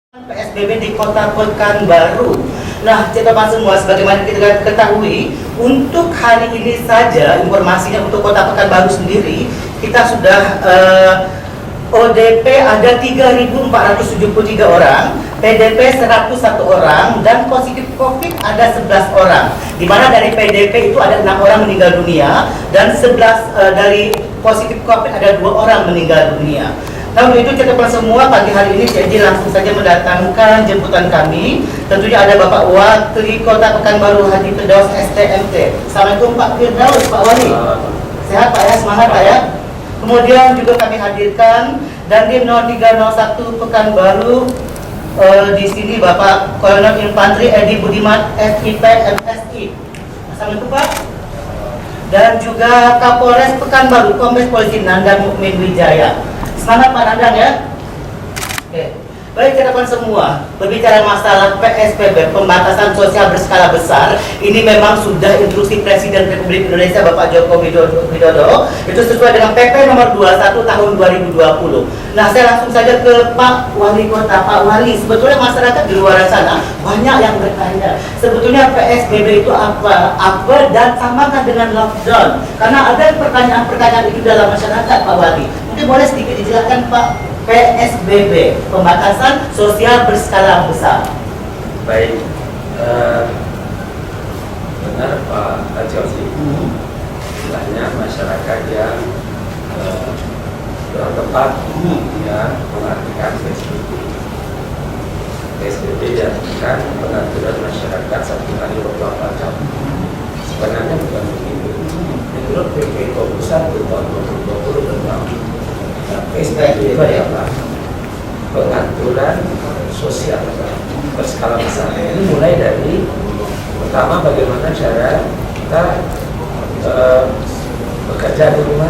PSBB di Kota Pekanbaru. Nah, teman-teman semua, sebagaimana kita ketahui, untuk hari ini saja informasinya untuk Kota Pekanbaru sendiri, kita sudah ODP ada 3.473 orang, PDP 101 orang, dan positif COVID ada 11 orang. Di mana dari PDP itu ada 6 orang meninggal dunia, dan 11 dari positif COVID ada 2 orang meninggal dunia. Nah, untuk itu teman-teman semua, pagi hari ini jadi langsung saja mendatangkan jemputan kami. Tentunya ada Bapak Wakil Kota Pekanbaru Hadi Firdaus STMT. Assalamualaikum Pak Firdaus, Pak Wali. Sehat Pak ya, semangat Pak ya. Kemudian juga kami hadirkan Dandim 0301 Pekanbaru. Di sini Bapak Kolonel Infantri Edi Budiman FIP MSI. Assalamualaikum Pak. Dan juga Kapolres Pekanbaru Kombes Polisi Nandang Mukmin Wijaya. Semangat Pak Nandang ya. Oke. Baik teman-teman semua, berbicara masalah PSBB, pembatasan sosial berskala besar, ini memang sudah instruksi Presiden Republik Indonesia Bapak Joko Widodo, itu sesuai dengan PP nomor 21 tahun 2020. Nah, saya langsung saja ke Pak Wali Kota. Pak Wali, sebetulnya masyarakat di luar sana banyak yang bertanya, sebetulnya PSBB itu apa dan samakan dengan lockdown? Karena ada pertanyaan-pertanyaan itu dalam masyarakat, Pak Wali. Mungkin boleh sedikit dijelaskan Pak, PSBB, pembatasan sosial berskala besar. Baik, benar Pak Josi. Istilahnya masyarakat yang kurang tepat ya mengartikan PSBB. PSBB diartikan pengaturan masyarakat 1 kali 24 jam. Sebenarnya bukan begitu. Menurut PP 21 tahun 2020 tentang PSBB itu adalah pengaturan sosial berskala besar. Ini mulai dari pertama bagaimana cara kita bekerja di rumah,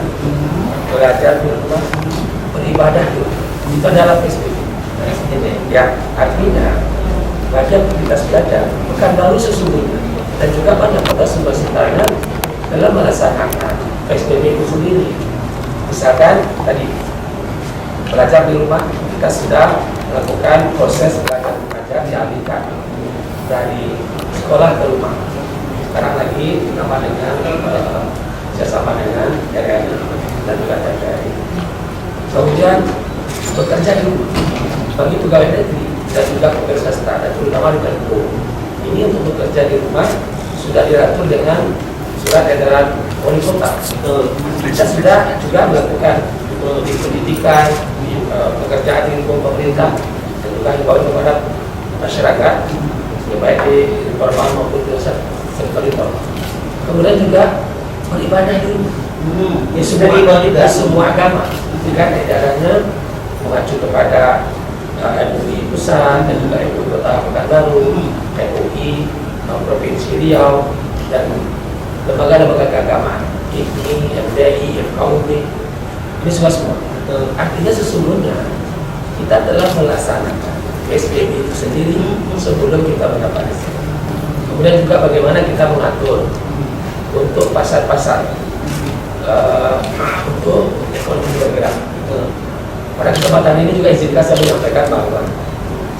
belajar di rumah, beribadah di rumah. Itu adalah PSBB. Ya, artinya bagi aktivitas belajar Pekanbaru sesungguhnya dan juga banyak kota sekitarnya dalam melaksanakan PSBB itu sendiri. Misalkan tadi belajar di rumah, kita sudah melakukan proses belajar mengajar dialihkan dari sekolah ke rumah. Sekarang lagi ditambah dengan kerjasama dengan RRI dan juga TPRI. Kemudian bekerja di rumah bagi pegawai negeri dan juga pegawai swasta dan terutama di Menko. Ini untuk bekerja di rumah sudah diatur dengan surat edaran wali kota. Kita sudah juga melakukan di pendidikan, di pekerjaan di lingkungan pemerintah, dan juga himbauan kepada masyarakat, baik di informal maupun di sektor informal. Kemudian juga beribadah di rumah. Ya, semua agama, jika edarannya mengacu kepada MUI Pusat dan juga MUI Kota Pekanbaru, MUI Provinsi Riau, dan lembaga-lembaga keagamaan, IPMI, MDI, FKUB. Ini semua. Artinya sesungguhnya kita telah melaksanakan PSBB itu sendiri sebelum kita mendapat SBB. Kemudian juga bagaimana kita mengatur untuk pasar-pasar untuk ekonomi bergerak. Pada kesempatan ini juga izinkan saya menyampaikan bahwa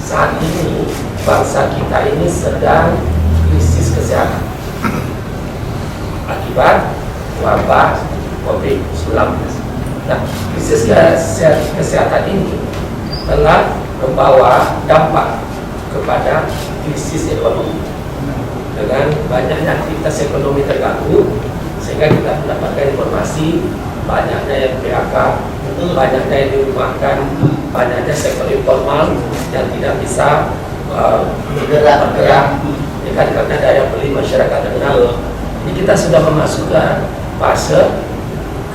saat ini bangsa kita ini sedang krisis kesehatan akibat wabah COVID-19. Nah, krisis kesehatan ini telah membawa dampak kepada krisis ekonomi. Dengan banyaknya aktivitas ekonomi terganggu, sehingga kita mendapatkan informasi banyaknya yang PHK, banyaknya yang dirumahkan, banyaknya sektor informal yang tidak bisa bergerak, ya kan, karena daya beli masyarakat rendah. Ini kita sudah memasukkan fase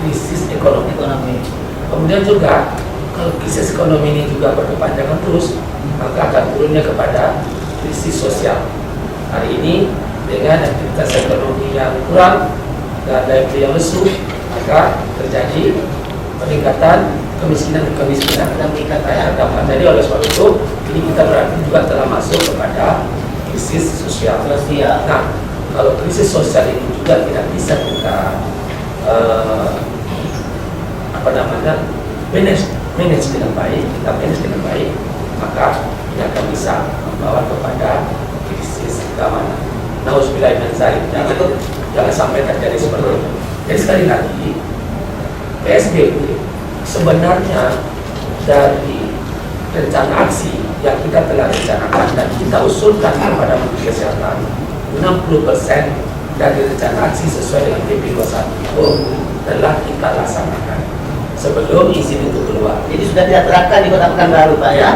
krisis ekonomi. Kemudian juga kalau krisis ekonomi ini juga berkepanjangan terus, maka akan turunnya kepada krisis sosial. Hari ini dengan aktivitas ekonomi yang kurang dan daya beli yang lesu, maka terjadi peningkatan kemiskinan dan peningkatan dampak. Jadi oleh sebab itu, ini kita berarti juga telah masuk kepada krisis sosial. Nah, kalau krisis sosial ini juga tidak bisa kita manage dengan baik, maka ini akan bisa membawa kepada krisis keamanan. Nauzubillah min dzalik, jangan sampai terjadi seperti itu. Jadi sekali lagi, PSBB sebenarnya dari rencana aksi yang kita telah rencanakan dan kita usulkan kepada Menteri Kesehatan, 60% dari rencana aksi sesuai dengan PP 21 itu telah kita laksanakan sebelum izin itu keluar. Jadi sudah tidak terapkan di Kota Pekanbaru, Pak ya?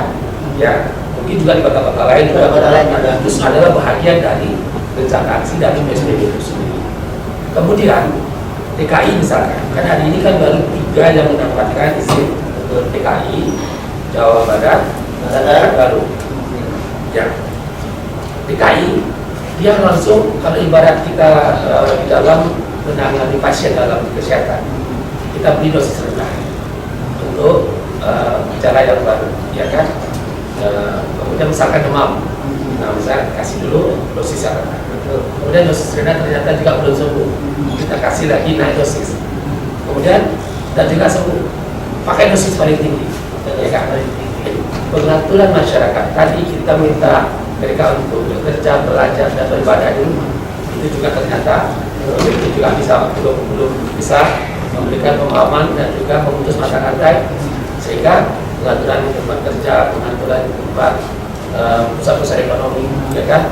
Ya, mungkin juga di kota-kota lain. Kota-kota lain juga. Itu adalah bahagian dari rencana aksi dari PSBB itu sendiri. Kemudian DKI misalkan, karena hari ini kan baru 3 yang mendapatkan izin untuk DKI, Jawa Barat, dan Baru. Ya, DKI dia langsung, kalau ibarat kita di dalam menangani pasien dalam kesehatan, kita beri dosis rendah untuk gejala yang baru, ya kan? Kemudian misalkan demam, nah misalnya kasih dulu dosis yang rendah. Kemudian dosis rendah ternyata juga belum sembuh, kita kasih lagi naik dosis. Kemudian dan juga sembuh, pakai dosis paling tinggi, ya kan? Pengaturan masyarakat tadi kita minta mereka untuk bekerja, belajar dan beribadah di rumah. Itu juga ternyata itu juga belum bisa memberikan pemahaman dan juga memutus mata rantai, sehingga pengaturan di tempat kerja, pengaturan di tempat pusat-pusat ekonomi, ya kan?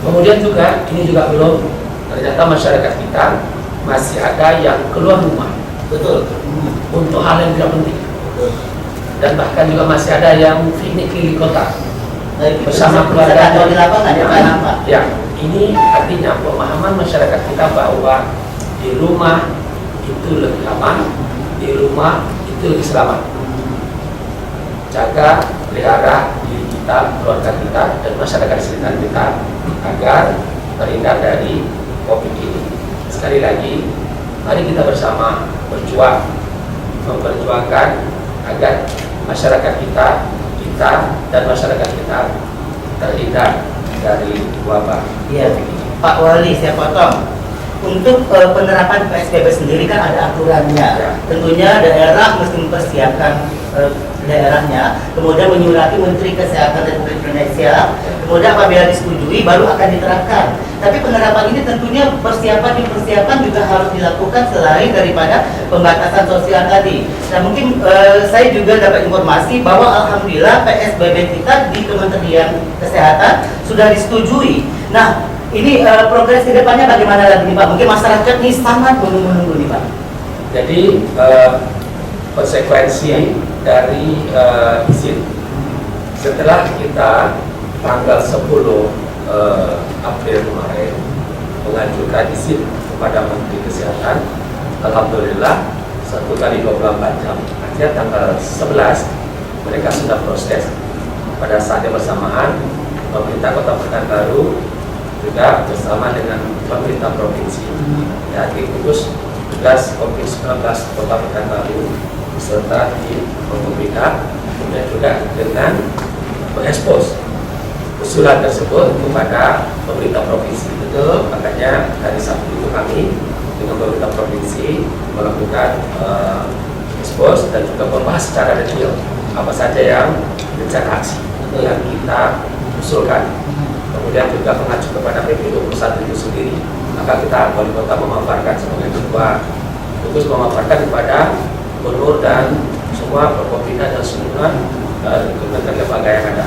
Kemudian juga ini juga belum, ternyata masyarakat kita masih ada yang keluar rumah, betul, untuk hal yang tidak penting, dan bahkan juga masih ada yang piknik keliling kota bersama keluarga di lapangan, ya. Ini artinya pemahaman masyarakat kita bahwa di rumah itu lebih aman, di rumah itu lebih selamat. Jaga, pelihara diri kita, keluarga kita, dan masyarakat sekitar kita agar terhindar dari COVID ini. Sekali lagi, mari kita bersama berjuang, memperjuangkan agar masyarakat kita dan masyarakat kita terhindar dari wabah COVID ini. Pak Wali, saya potong. Untuk penerapan PSBB sendiri kan ada aturannya. Ya. Tentunya daerah mesti mempersiapkan daerahnya, kemudian menyurati Menteri Kesehatan Republik Indonesia, kemudian apabila disetujui baru akan diterapkan. Tapi penerapan ini tentunya persiapan juga harus dilakukan selain daripada pembatasan sosial tadi. Nah mungkin saya juga dapat informasi bahwa alhamdulillah PSBB kita di Kementerian Kesehatan sudah disetujui. Nah ini progres ke depannya bagaimana lagi nih Pak? Mungkin masyarakat ini sangat menunggu-nunggu nih Pak. Jadi konsekuensi dari izin setelah kita tanggal 10 April kemarin mengajukan izin kepada Menteri Kesehatan, alhamdulillah 1 kali 24 jam, artinya tanggal 11 mereka sudah proses. Pada saat yang bersamaan pemerintah Kota Pekanbaru juga bersama dengan pemerintah provinsi ya gugus tugas COVID-19 Kota Pekanbaru beserta di Pemerintah, kemudian juga dengan mengekspos usulan tersebut kepada pemerintah provinsi. Betul, makanya hari Sabtu itu kami dengan pemerintah provinsi melakukan ekspos dan juga membahas secara detail apa saja yang rencana aksi yang kita usulkan. Kemudian juga mengacu kepada PP 21 itu sendiri, maka kita wali kota memaparkan sebagai ketua khusus memaparkan kepada gubernur dan semua Forkopimda dan semua kementerian lembaga yang ada.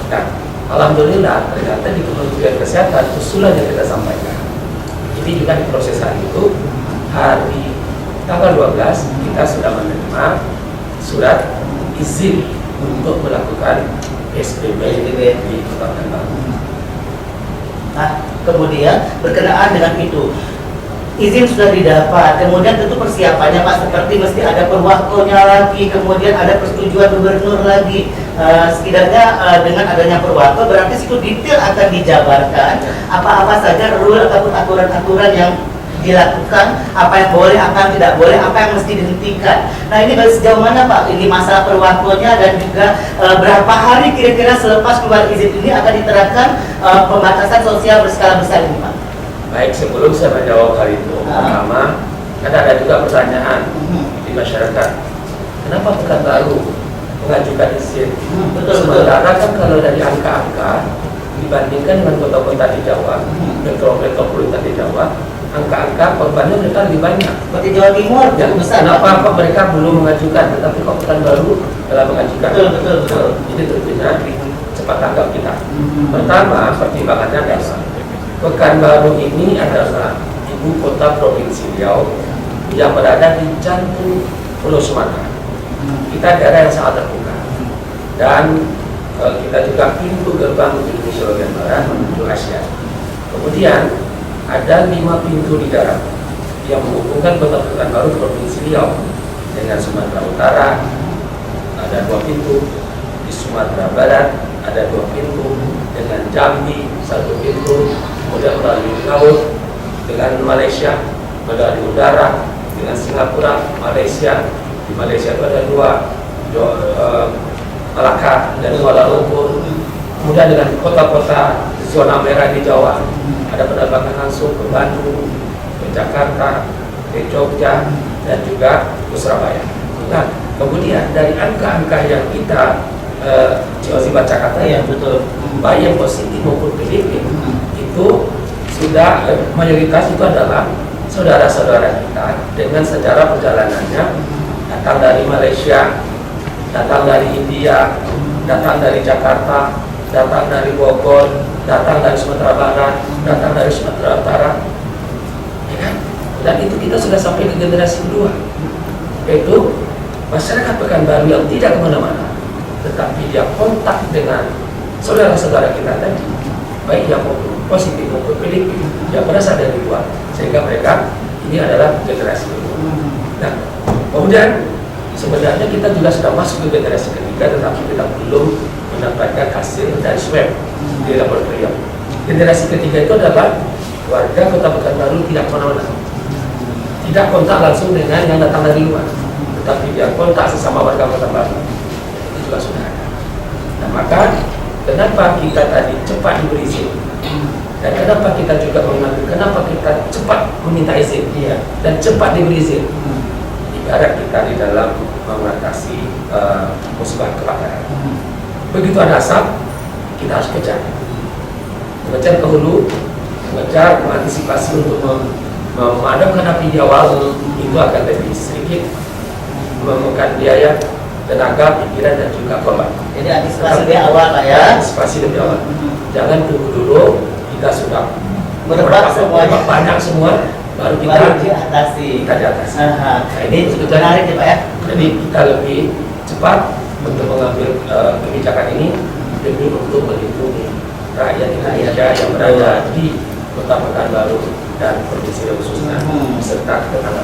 Dan alhamdulillah ternyata di Kementerian Kesehatan usulan yang kita sampaikan ini juga diproses hari itu, hari tanggal 12 kita sudah menerima surat izin untuk melakukan PSBB di Kota Pekanbaru. Nah, kemudian berkenaan dengan itu, izin sudah didapat, kemudian tentu persiapannya Pak seperti mesti ada perwaktunya lagi, kemudian ada persetujuan gubernur lagi. Setidaknya dengan adanya perwaktu berarti situ detail akan dijabarkan apa-apa saja rule ataupun aturan-aturan yang dilakukan, apa yang boleh, apa yang tidak boleh, apa yang mesti dihentikan. Nah ini dari sejauh mana Pak ini masalah perwaktunya dan juga berapa hari kira-kira selepas keluar izin ini akan diterapkan pembatasan sosial berskala besar ini Pak? Baik, sebelum saya menjawab hal itu, pertama kan ada juga pertanyaan di masyarakat, kenapa Pekanbaru mengajukan izin. Betul. Sementara kan kalau dari angka-angka dibandingkan dengan kota-kota di Jawa, metropolitan di Jawa, angka-angka korbannya mereka lebih banyak. Seperti Jawa Timur, Ya, besar. kenapa kok mereka belum mengajukan, tetapi kok Pekanbaru telah mengajukan? Betul. Ini tentunya cepat tanggap kita. Pertama, pertimbangannya adalah Pekanbaru ini adalah ibu kota provinsi Riau yang berada di jantung Pulau Sumatera. Kita daerah yang sangat terbuka dan kita juga pintu gerbang menuju Indonesia bagian barat menuju Asia. Kemudian ada 5 pintu di darat yang menghubungkan kota Pekanbaru provinsi Riau dengan Sumatera Utara. Ada 2 pintu di Sumatera Barat, ada 2 pintu dengan Jambi, 1 pintu, kemudian melalui laut dengan Malaysia, melalui udara dengan Singapura, Malaysia. Di Malaysia itu ada 2, Malaka dan Kuala Lumpur. Kemudian dengan kota-kota zona merah di Jawa, ada penerbangan langsung ke Bandung, ke Jakarta, ke Jogja, dan juga ke Surabaya. Nah, kemudian dari angka-angka yang kita bacakan tadi, Iya, betul. baik yang positif maupun Filipina, itu sudah mayoritas itu adalah saudara-saudara kita dengan sejarah perjalanannya datang dari Malaysia, datang dari India, datang dari Jakarta, datang dari Bogor, datang dari Sumatera Barat, datang dari Sumatera Utara, ya kan? Dan itu kita sudah sampai ke generasi kedua, yaitu masyarakat Pekanbaru yang tidak kemana-mana, tetapi dia kontak dengan saudara-saudara kita tadi, baik yang positif maupun Filipina, yang berasal dari luar, sehingga mereka ini adalah generasi kedua. Nah, kemudian sebenarnya kita juga sudah masuk ke generasi ketiga, tetapi kita belum mendapatkan hasil dari swab di laboratorium. Generasi ketiga itu adalah warga kota Pekanbaru tidak kemana-mana, tidak kontak langsung dengan yang datang dari luar, tetapi dia kontak sesama warga kota Baru. Itu juga sudah ada. Nah, maka kenapa kita tadi cepat diberi izin, dan kenapa kita juga mengambil, kenapa kita cepat meminta izin, dan cepat diberi izin. Ibarat kita di dalam mengatasi musibah kebakaran. Begitu ada asap, kita harus kejar ke hulu, mengejar, mengantisipasi untuk memadamkan api di awal. Itu akan lebih sedikit memakan biaya, tenaga, pikiran, dan juga korban. Jadi antisipasi lebih awal, Pak ya. Antisipasi lebih awal. Jangan tunggu dulu kita sudah Berdebat semuanya. banyak semua, baru kita diatasi. di atas. Nah, ini cukup menarik ya, Pak ya. Jadi kita lebih cepat untuk mengambil kebijakan ini demi untuk melindungi rakyat Indonesia yang berada di kota Pekanbaru dan provinsi Riau khususnya, serta tetangga.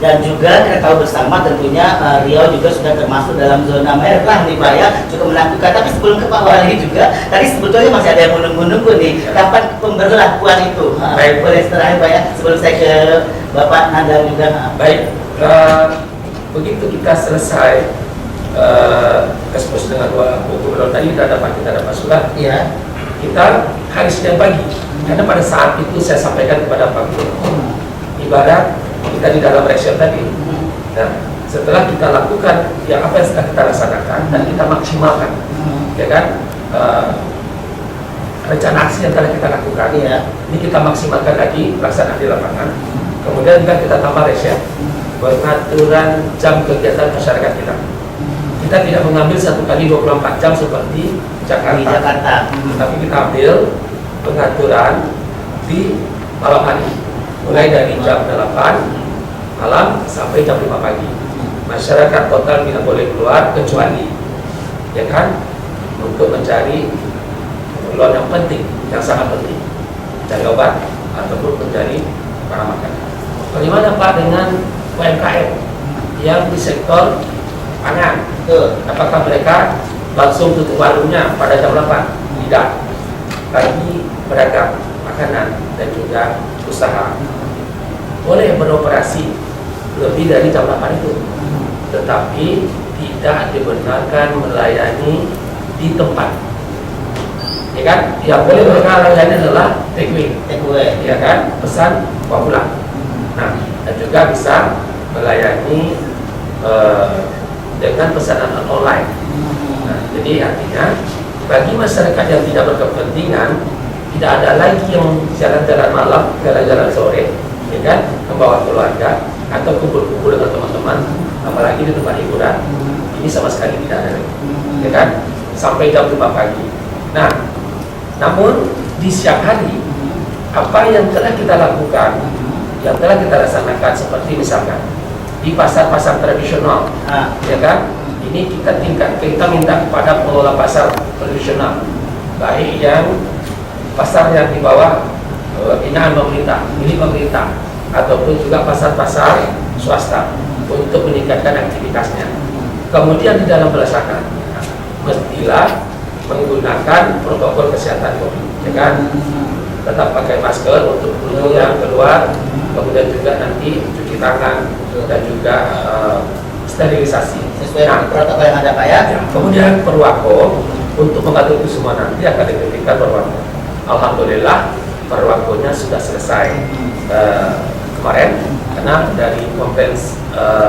Dan juga kita tahu bersama tentunya Riau juga sudah termasuk dalam zona merah nih Pak ya, cukup menakutkan. Tapi sebelum ke Pak Wali juga, tadi sebetulnya masih ada yang menunggu-nunggu nih, kapan pemberlakuan itu? Baik. Boleh terakhir Pak ya, sebelum saya ke Bapak Nanda juga. Baik, begitu kita selesai ekspos dengan dua gubernur tadi, kita dapat surat. Iya. Kita hari Senin pagi, karena pada saat itu saya sampaikan kepada Pak Gubernur, ibarat kita di dalam reaction tadi. Nah, setelah kita lakukan yang apa yang sudah kita laksanakan dan kita maksimalkan, ya kan, rencana aksi yang telah kita lakukan, ini kita maksimalkan lagi pelaksanaan di lapangan. Kemudian juga kita tambah reaction, pengaturan jam kegiatan masyarakat kita. Kita tidak mengambil 1 kali 24 jam seperti Jakarta, tapi kita ambil pengaturan di malam hari, mulai dari jam 8 malam sampai jam 5 pagi. Masyarakat total tidak boleh keluar kecuali, ya kan, untuk mencari keperluan yang penting, yang sangat penting, mencari obat ataupun mencari barang makanan. Bagaimana Pak dengan UMKM yang di sektor pangan? Apakah mereka langsung tutup warungnya pada jam 8? Tidak. Bagi pedagang makanan dan juga usaha boleh beroperasi lebih dari jam 8 itu, tetapi tidak dibenarkan melayani di tempat, ya kan? Yang boleh mereka layani adalah take away, ya kan, pesan bawa pulang. Nah, dan juga bisa melayani dengan pesanan online. Nah, jadi artinya bagi masyarakat yang tidak berkepentingan, tidak ada lagi yang jalan-jalan malam, jalan-jalan sore, ya kan, membawa keluarga atau kumpul-kumpul dengan teman-teman, apalagi di tempat hiburan. Ini sama sekali tidak ada lagi, ya kan, sampai jam 5 pagi. Nah, namun di siang hari, apa yang telah kita lakukan, yang telah kita laksanakan, seperti misalkan di pasar-pasar tradisional, ya kan, ini kita minta kepada pengelola pasar tradisional, baik yang pasar yang di bawah binaan pemerintah, milik pemerintah, ataupun juga pasar-pasar swasta, untuk meningkatkan aktivitasnya. Kemudian di dalam pelaksanaan, mestilah menggunakan protokol kesehatan COVID, ya kan, tetap pakai masker untuk pengunjung yang keluar, kemudian juga nanti cuci tangan dan juga sterilisasi sesuai protokol yang ada Pak ya. Kemudian Perwako untuk mengatur itu semua nanti akan diberikan Perwako. Alhamdulillah Perwakonya sudah selesai kemarin, karena dari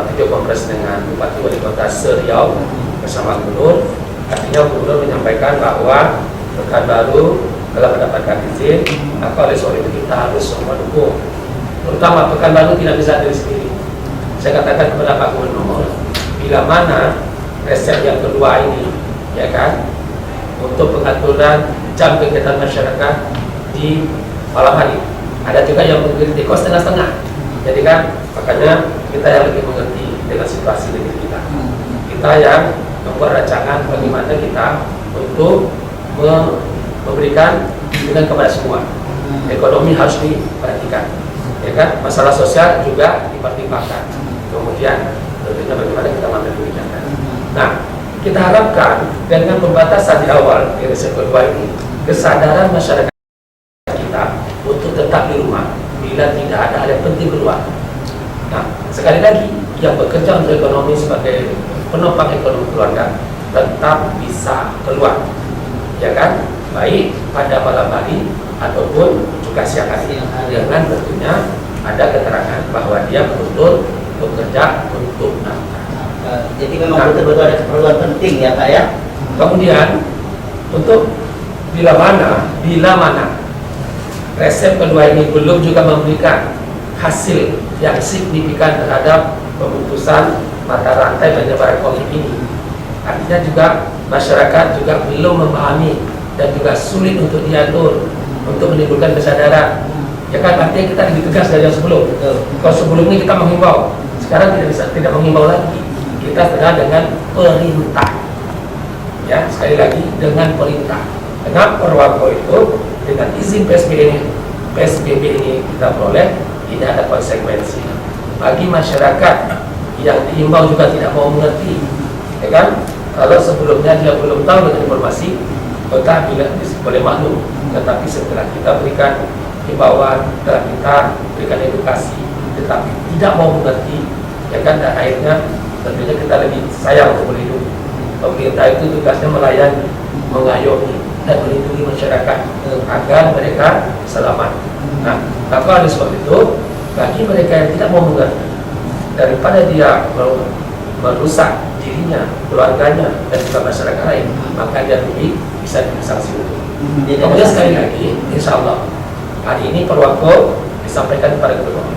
video konferensi dengan Bupati Wali Kota Seriau bersama Gubernur, artinya Gubernur menyampaikan bahwa Pekanbaru telah mendapatkan izin, maka oleh sebab itu kita harus semua dukung. Terutama Pekanbaru tidak bisa diri sendiri. Saya katakan kepada Pak Gubernur, bila mana resep yang kedua ini, ya kan, untuk pengaturan jam kegiatan masyarakat di malam hari, ada juga yang mengkritik kok setengah-setengah. Jadi kan, makanya kita yang lebih mengerti dengan situasi negeri kita. Kita yang membuat rancangan bagaimana kita untuk memberikan dengan kepada semua. Ekonomi harus diperhatikan, ya kan, masalah sosial juga dipertimbangkan. Kemudian tentunya bagaimana kita mengambil kebijakan. Nah, kita harapkan dengan pembatasan di awal di resep kedua ini, kesadaran masyarakat kita untuk tetap di rumah bila tidak ada hal yang penting keluar. Nah, sekali lagi, yang bekerja untuk ekonomi sebagai penopang ekonomi keluarga tetap bisa keluar, ya kan, baik pada malam hari ataupun juga siang hari, dengan tentunya ada keterangan bahwa dia betul bekerja untuk nafkah. Jadi memang betul-betul ada keperluan penting ya Pak ya. Kemudian untuk bila mana resep kedua ini belum juga memberikan hasil yang signifikan terhadap pemutusan mata rantai penyebaran COVID ini, artinya juga masyarakat juga belum memahami dan juga sulit untuk diatur untuk menimbulkan kesadaran, ya kan, artinya kita lebih tegas dari yang sebelum. Kalau sebelum ini kita menghimbau, sekarang tidak menghimbau lagi, kita sedang dengan perintah, ya, sekali lagi dengan perintah. Karena Perwako itu dengan izin PSBB ini kita peroleh, tidak ada konsekuensi bagi masyarakat yang dihimbau juga tidak mau mengerti, ya kan. Kalau sebelumnya dia belum tahu dengan informasi, kota bila boleh maklum, tetapi setelah kita berikan himbauan, setelah kita berikan edukasi, tetapi tidak mau mengerti, ya kan, dan akhirnya tentunya kita lebih sayang untuk melindungi. Pemerintah itu tugasnya melayani, mengayomi dan melindungi masyarakat agar mereka selamat. Nah, maka oleh sebab itu, bagi mereka yang tidak mau mengerti, daripada dia merusak dirinya, keluarganya, dan juga masyarakat lain, maka dia lebih bisa disanksi hukum. Kemudian sekali lagi, insya Allah hari ini Perwako disampaikan kepada Gubernur.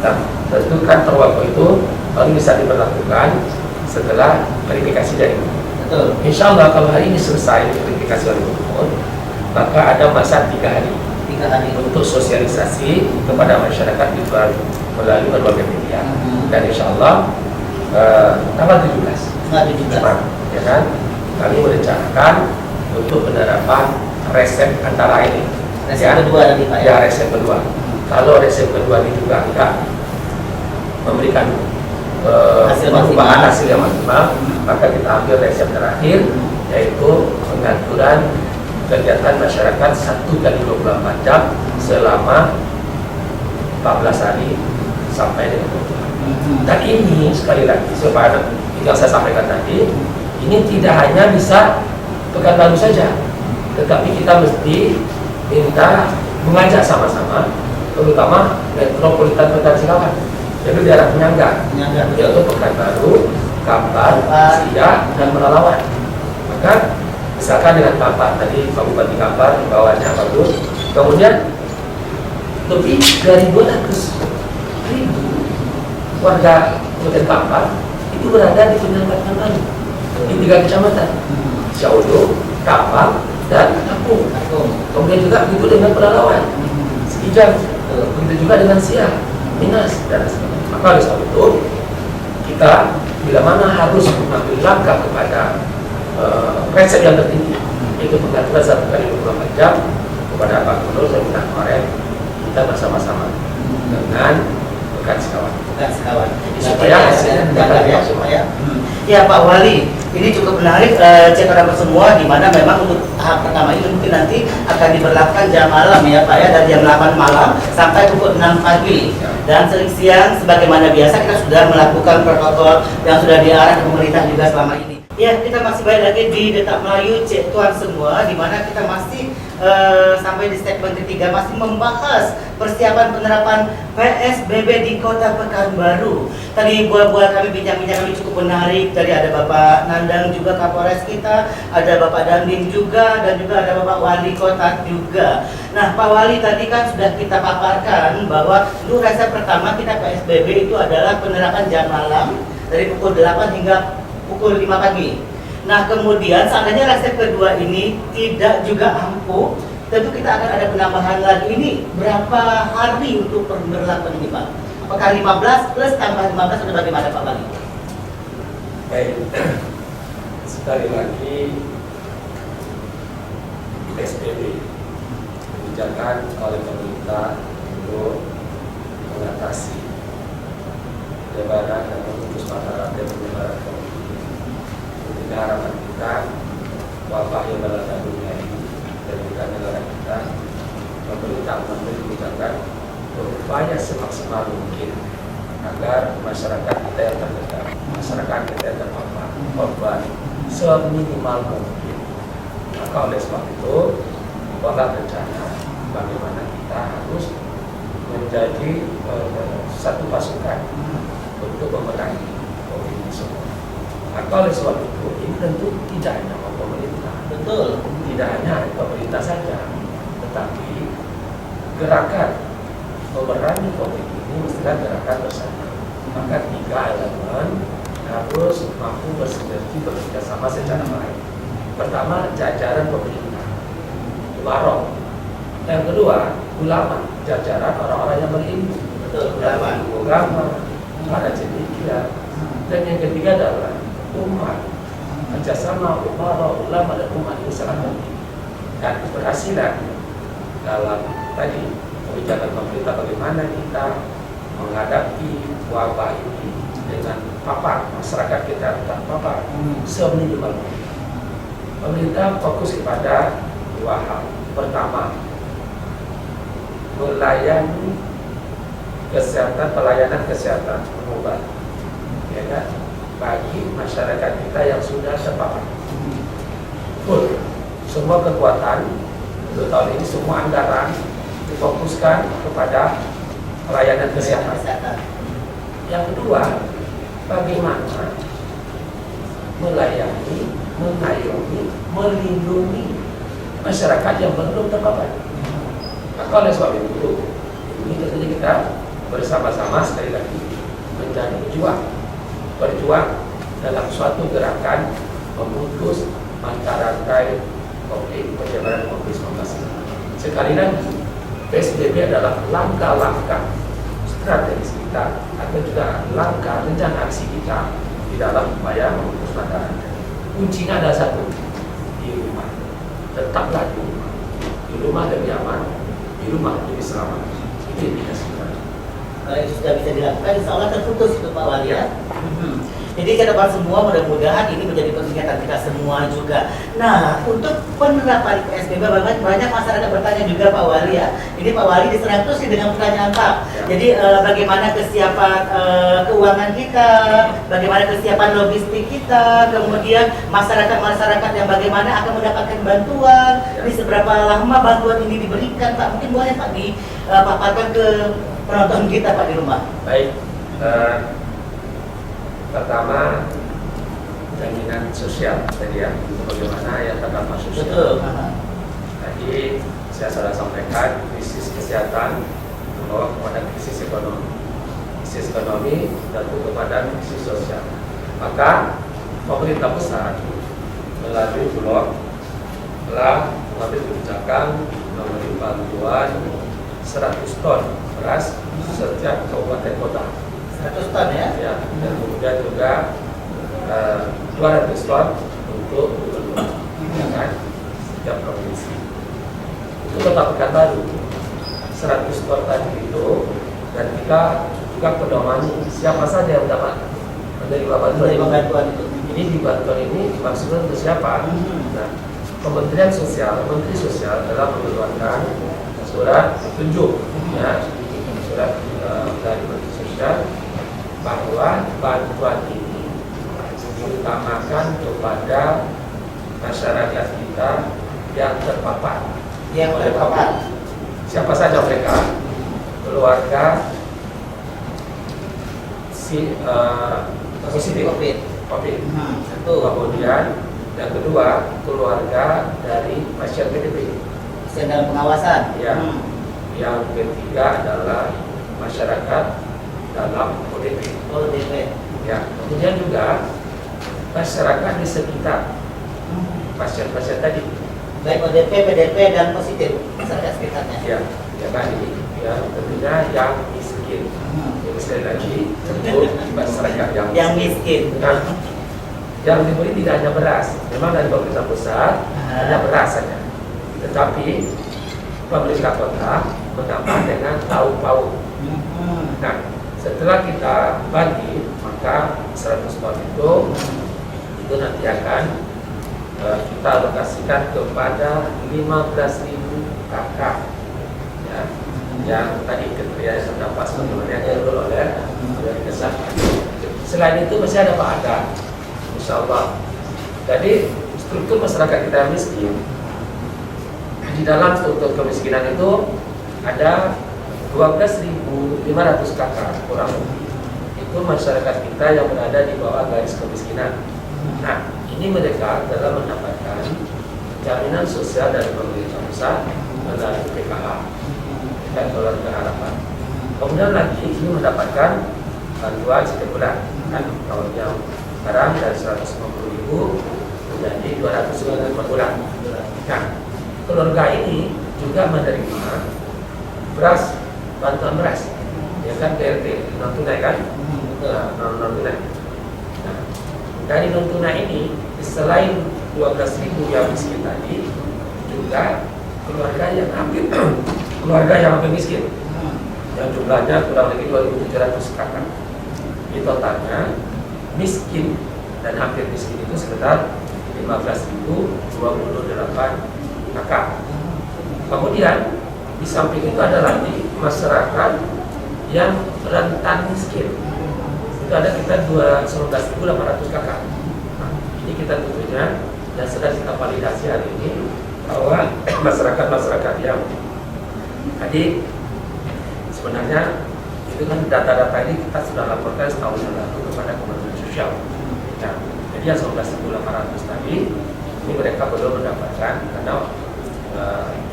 Nah, tentu kan Perwako itu baru bisa diberlakukan setelah verifikasi dari Gubernur. Insya Allah kalau hari ini selesai verifikasi oleh Gubernur, maka ada masa 3 hari untuk sosialisasi kepada masyarakat melalui berbagai media. Dan insya Allah tanggal 17 ya kan, kami merencanakan untuk penerapan resep antara ini. Resep kedua nanti Pak ya, resep kedua. Kalau resep kedua ini juga tidak memberikan perubahan hasil yang maksimal, maka kita ambil resep terakhir, yaitu pengaturan kegiatan masyarakat 1 kali 24 jam selama 14 hari sampai dengan 20 hari. Dan ini sekali lagi, supaya yang saya sampaikan tadi, ini tidak hanya bisa Pekanbaru saja, tetapi kita mesti minta mengajak sama-sama, terutama metropolitan Kota Silawan, jadi daerah penyangga, yaitu Pekanbaru, Kampar, setia dan merawat. Maka misalkan dengan Kampar tadi, Pak Bupati Kampar bawahnya bagus, kemudian lebih dari 200.000 warga Kabupaten Kampar itu berada di penyangga lain di 3 kecamatan, Siaudo, Kampar, dan Kampung. Kemudian juga begitu dengan Pelalawan, Sekijang, begitu juga dengan Siak, Minas, dan sebagainya. Maka oleh sebab itu kita bila mana harus mengambil langkah kepada resep yang tertinggi, yaitu pengaturan 1 kali 24 jam kepada Pak Gubernur. Saya minta kemarin kita bersama-sama dengan rekan sekawan. Supaya hasilnya dapat ya, supaya. Ya Pak Wali, ini cukup menarik cekaran semua, di mana memang untuk tahap pertama ini mungkin nanti akan diberlakukan jam malam ya Pak ya, dari jam 8 malam sampai pukul 6 pagi. Dan siang sebagaimana biasa kita sudah melakukan protokol yang sudah diarahkan pemerintah juga selama ini. Ya, kita masih balik lagi di Detak Melayu Cek Tuan semua, di mana kita masih sampai di segmen ketiga masih membahas persiapan penerapan PSBB di Kota Pekanbaru. Tadi buat kami bincang-bincang kami cukup menarik. Tadi ada Bapak Nandang juga Kapolres kita, ada Bapak Dandim juga, dan juga ada Bapak Wali Kota juga. Nah, Pak Wali tadi kan sudah kita paparkan bahwa dulu resep pertama kita PSBB itu adalah penerapan jam malam dari pukul 8 hingga pukul 5 pagi. Nah, kemudian seandainya resep kedua ini tidak juga ampuh, tentu kita akan ada penambahan lagi. Ini berapa hari untuk pemberlakuan ini Pak? Apakah 15 plus tambah 15 atau bagaimana Pak Wali? Baik, sekali lagi PSBB kebijakan oleh pemerintah untuk mengatasi penyebaran dan memutus mata rantai penyebaran COVID. Tentunya harapan kita wabah yang melanda dunia ini dan juga negara kita, pemerintah mengambil kebijakan berupaya semaksimal mungkin agar masyarakat kita yang terdekat, masyarakat kita yang terpapar korban seminimal mungkin. Maka oleh sebab itu pola rencana bagaimana kita harus menjadi satu pasukan untuk memerangi COVID ini semua. Maka oleh sebab itu ini tentu tidak hanya pemerintah, Betul. tidak hanya pemerintah saja, tetapi gerakan memerangi COVID ini mestilah gerakan bersama. Maka 3 elemen harus mampu bersinergi bekerja sama secara baik. Pertama, jajaran pemerintah, warok. Yang kedua, ulama, jajaran orang-orang yang berilmu. Betul, Ulama, para cendekia. Dan yang ketiga adalah umat. Kerjasama ulama dan umat itu sangat penting. Dan keberhasilan dalam tadi kebijakan pemerintah bagaimana kita menghadapi wabah ini dengan papar masyarakat kita terpapar seminimal mungkin. Pemerintah fokus kepada 2 hal. Pertama, melayani pelayanan kesehatan obat, ya kan, bagi masyarakat kita yang sudah terpapar. Full, semua kekuatan untuk tahun ini, semua anggaran difokuskan kepada pelayanan kesehatan. Yang kedua, bagaimana melayani, mengayomi, melindungi masyarakat yang belum terpapar. Maka oleh sebab itu, ini tentunya kita bersama-sama sekali lagi menjadi berjuang dalam suatu gerakan memutus mata rantai penyebaran COVID-19. Sekali lagi, PSBB adalah langkah-langkah strategis kita atau juga langkah rencana aksi kita di dalam upaya memutus mata rantai. Kuncinya ada satu, di rumah. Tetaplah di rumah. Di rumah lebih aman, di rumah lebih selamat. Itu intinya sebenarnya. Kalau itu sudah bisa dilakukan, insya Allah terputus itu Pak Wali ya. Jadi ke depan semua mudah-mudahan ini menjadi kegiatan kita semua juga. Nah, untuk penerapan PSBB banyak masyarakat bertanya juga Pak Wali ya. Ini Pak Wali diserang terus dengan pertanyaan Pak. Jadi bagaimana kesiapan keuangan kita, bagaimana kesiapan logistik kita, kemudian masyarakat yang bagaimana akan mendapatkan bantuan, ini seberapa lama bantuan ini diberikan Pak. Mungkin boleh Pak dipaparkan ke penonton kita Pak di rumah. Baik. Pertama, sosial tadi ya, bagaimana yang terdampak sosial. Betul. Tadi saya sudah sampaikan krisis kesehatan membawa kepada krisis ekonomi dan kepada krisis sosial. Maka pemerintah pusat melalui Bulog telah mengambil kebijakan memberi bantuan 100 ton beras setiap kabupaten kota. 100 ton ya? Ya, dan kemudian juga 200 ton untuk gubernur, ya kan, setiap provinsi. Itu Kota Pekanbaru 100 ton tadi itu, dan kita juga pedoman siapa saja yang dapat menerima bantuan itu. Ini di bantuan ini dimaksudkan untuk siapa? Nah, Kementerian Sosial, Menteri Sosial telah mengeluarkan surat petunjuk, ya, surat dari Menteri Sosial bahwa bantuan ini diutamakan kepada masyarakat kita yang terpapar. Siapa saja mereka? Keluarga positif COVID. Kemudian yang kedua, keluarga dari pasien PDP. Pasien dalam pengawasan. Ya. Yang ketiga adalah masyarakat dalam ODP. Ya. Kemudian juga masyarakat di sekitar pasien-pasien tadi. Baik ODP, PDP dan positif masyarakat sekitarnya. Ya, ya kan ini. Ya, tentunya yang miskin. Jadi sekali lagi untuk masyarakat yang miskin. Nah, yang diberi tidak hanya beras, memang dari pemerintah pusat hanya beras saja. Tetapi pemerintah kota menambah dengan lauk pauk. Nah, setelah kita bagi, maka 100 ton itu nanti akan kita alokasikan kepada 15.000 kakak, ya, yang tadi kriteria yang terdapat sebagaimana yang diatur oleh Kesat. Selain itu masih ada Pak Ada, Insya Allah. Jadi struktur masyarakat kita yang miskin, di dalam struktur kemiskinan itu ada 12.500 kakak kurang lebih. Itu masyarakat kita yang berada di bawah garis kemiskinan. Nah, ini mereka telah mendapatkan jaminan sosial dari pemerintah pusat melalui PKH dan keluarga harapan. Kemudian lagi ini mendapatkan bantuan setiap bulan, kan kalau yang sekarang dari 150.000 menjadi 200.000 per bulan. Nah, keluarga ini juga menerima beras, bantuan beras, ya kan, BLT non tunai kan, non tunai. Nah, dari non tunai ini selain 12.000 yang miskin tadi, juga keluarga yang hampir miskin, yang jumlahnya kurang lebih 2.700 kakak. Di totalnya miskin dan hampir miskin itu sekitar 15.028 kakak. Kemudian di samping itu ada lagi masyarakat yang rentan miskin. Itu ada kita 19.800 kakak. Nah, ini kita tentunya dan sedang kita validasi hari ini bahwa masyarakat yang tadi sebenarnya itu kan data-data ini kita sudah laporkan setahun yang lalu kepada Kementerian Sosial. Nah, jadi yang 19.800 tadi ini mereka belum mendapatkan karena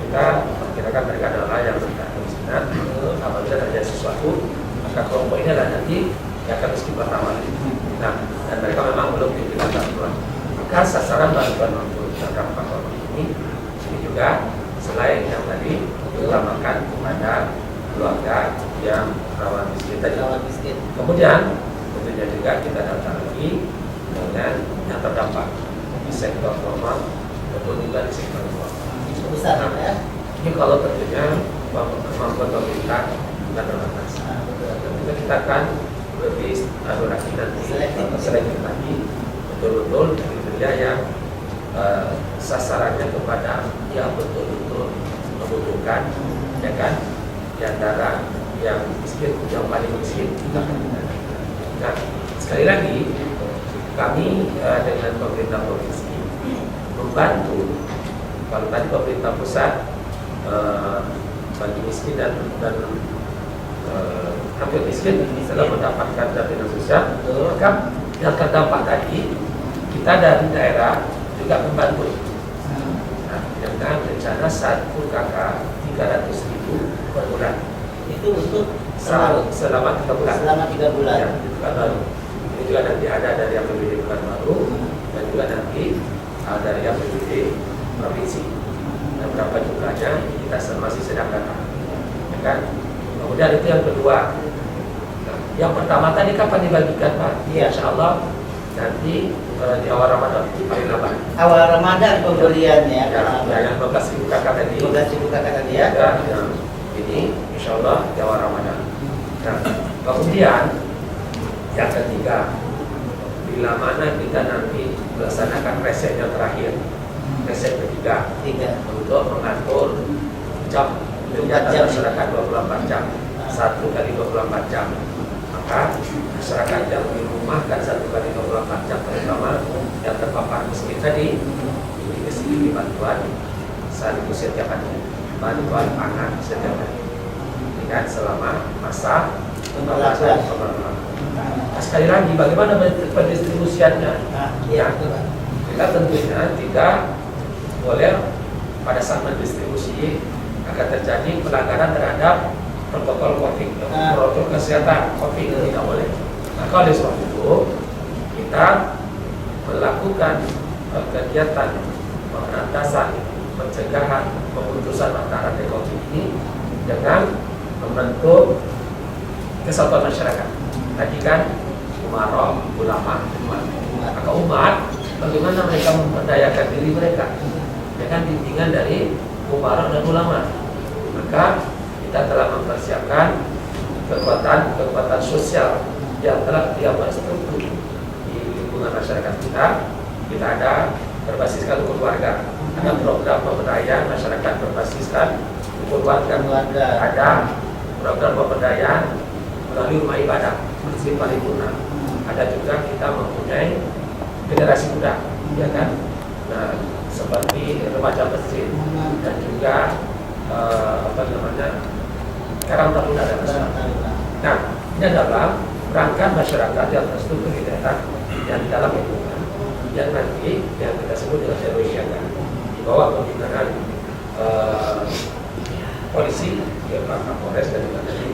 kita memperkirakan mereka adalah yang rentan kemiskinan. Apabila terjadi sesuatu, maka kelompok ini adalah nanti yang akan miskin pertama. Nah, dan mereka memang belum diberikan bantuan. Maka sasaran bantuan untuk terdampak ini juga selain yang tadi diutamakan kepada keluarga yang rawan miskin tadi. Kemudian tentunya juga kita datang lagi dengan yang terdampak di sektor formal maupun juga di sektor informal. Besar ya. Ini kalau tentunya kemampuan pemerintah tidak terbatas. Tentunya kita akan lebih lagi nanti selektif lagi betul-betul kriteria yang sasarannya kepada yang betul-betul membutuhkan, ya kan, di antara yang miskin yang paling miskin. Nah, sekali lagi kami dengan pemerintah provinsi membantu. Kalau tadi pemerintah pusat bagi miskin dan hampir miskin telah mendapatkan jaminan sosial, maka yang terdampak tadi kita kita dari daerah juga membantu. Nah, dengan rencana 1 KK 300.000 per bulan. Itu untuk Selama 3 bulan. selama 3 bulan. Ya, bulan baru. Ini juga nanti ada dari APBD bulan baru dan juga nanti dari APBD provinsi. Dan berapa jumlahnya kita masih sedang data. Ya kan? Kemudian itu yang kedua. Nah, yang pertama tadi kapan dibagikan Pak? Iya. Insya Allah nanti di awal Ramadan paling lambat. Awal Ramadan pembeliannya. Ya, yang 12.000 kakak tadi. 12.000 kakak tadi ya. Yang ini insya Allah di awal Ramadan. Nah, kemudian yang ketiga, bila mana kita nanti melaksanakan reset yang terakhir, reset ketiga, untuk mengatur jam kegiatan masyarakat 24 jam, 1 kali 24 jam, maka masyarakat yang dirumahkan 1 kali 24 jam, terutama yang terpapar miskin tadi, ini mesti bantuan sekaligus setiap hari, bantuan pangan setiap hari, ini kan selama masa pemberlakuan. Nah, sekali lagi, bagaimana pendistribusiannya? Ya, kita tentunya tidak boleh pada saat mendistribusi akan terjadi pelanggaran terhadap protokol COVID, protokol kesehatan COVID, tidak boleh. Maka oleh sebab itu kita melakukan kegiatan pemberantasan, pencegahan, pemutusan mata rantai COVID ini dengan membentuk kesatuan masyarakat. Tadi kan umarok, ulama, umat. Maka umat, bagaimana mereka memperdayakan diri mereka dengan bimbingan dari umarok dan ulama. Maka kita telah mempersiapkan kekuatan sosial yang telah dibuat struktur di lingkungan masyarakat kita. Kita ada berbasiskan keluarga, ada program pemberdayaan masyarakat berbasiskan keluarga, ada program pemberdayaan melalui rumah ibadah, masjid paripurna. Ada juga kita mempunyai generasi muda, ya kan? Nah, seperti remaja masjid dan juga Karang Taruna dan sebagainya. Nah, ini adalah perangkat masyarakat yang terstruktur di daerah yang di dalam lingkungan yang nanti yang kita sebut dengan RW siaga di bawah pembinaan polisi, ya Pak Kapolres dan juga dari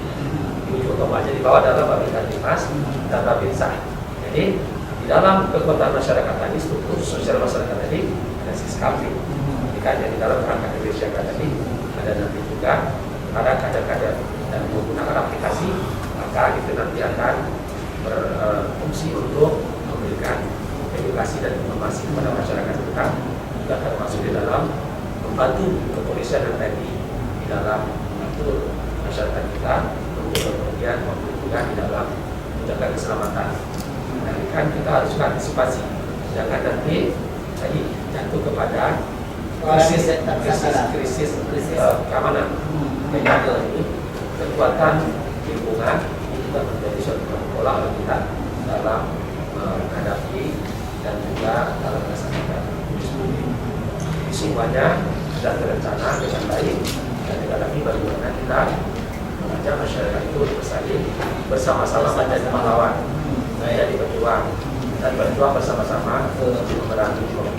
Ibu Komaja di bawah dalam Babinkan Dimas dan Babinsa. Jadi di dalam kekuatan masyarakat tadi, struktur sosial masyarakat tadi ada Siskapi. Jika di dalam perangkat RW siaga tadi ada nanti juga ada kader-kader dan menggunakan aplikasi, maka itu nanti akan berfungsi untuk memberikan edukasi dan informasi kepada masyarakat kita, juga termasuk di dalam membantu kepolisian dan TNI di dalam mengatur masyarakat kita untuk kemudian membutuhkan di dalam menjaga keselamatan. Nah, kan kita harus antisipasi, jangan nanti tadi jatuh kepada krisis keamanan. Jadi kekuatan lingkungan itu juga menjadi suatu pola oleh kita dalam menghadapi dan juga dalam melaksanakan diskusi. Semuanya sudah terencana dengan baik dan kita lagi bagaimana kita mengajak masyarakat itu bersaling bersama-sama menjadi pahlawan, menjadi berjuang dan berjuang bersama-sama untuk memerangi COVID.